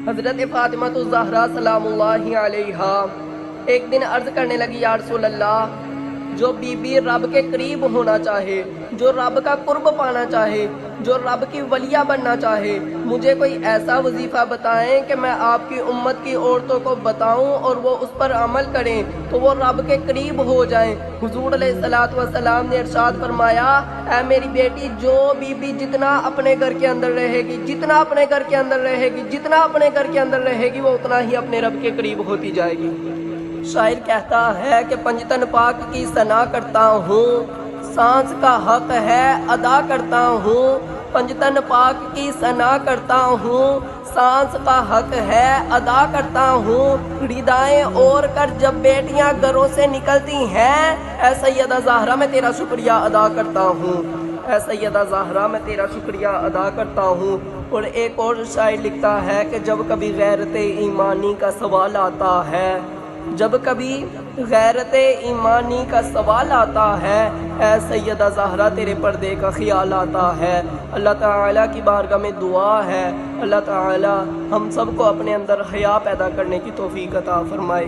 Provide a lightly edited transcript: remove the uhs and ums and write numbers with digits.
حضرت فاطمہ الزہرا سلام اللہ علیہا ایک دن عرض کرنے لگی، یا رسول اللہ، جو بی بی رب کے قریب ہونا چاہے، جو رب کا قرب پانا چاہے، جو رب کی ولیہ بننا چاہے، مجھے کوئی ایسا وظیفہ بتائیں کہ میں آپ کی امت کی عورتوں کو بتاؤں اور وہ اس پر عمل کریں تو وہ رب کے قریب ہو جائیں۔ حضور علیہ الصلوۃ والسلام نے ارشاد فرمایا، اے میری بیٹی، جو بی بی جتنا اپنے گھر کے اندر رہے گی، جتنا اپنے گھر کے اندر رہے گی، جتنا اپنے گھر کے اندر رہے گی، وہ اتنا ہی اپنے رب کے قریب ہوتی جائے گی۔ شاعر کہتا ہے کہ پنجتن پاک کی ثنا کرتا ہوں، سانس کا حق ہے ادا کرتا ہوں، پنجتن پاک کی ثنا کرتا ہوں، سانس کا حق ہے ادا کرتا ہوں، ردائیں اوڑھ کر جب بیٹیاں گھروں سے نکلتی ہیں، اے سیدہ زہرا میں تیرا شکریہ ادا کرتا ہوں، اے سیدہ زہرا میں تیرا شکریہ ادا کرتا ہوں۔ اور ایک اور شاعر لکھتا ہے کہ جب کبھی غیرت ایمانی کا سوال آتا ہے، جب کبھی غیرت ایمانی کا سوال آتا ہے، اے سیدہ زہرا تیرے پردے کا خیال آتا ہے۔ اللہ تعالیٰ کی بارگاہ میں دعا ہے، اللہ تعالیٰ ہم سب کو اپنے اندر حیا پیدا کرنے کی توفیق عطا فرمائے۔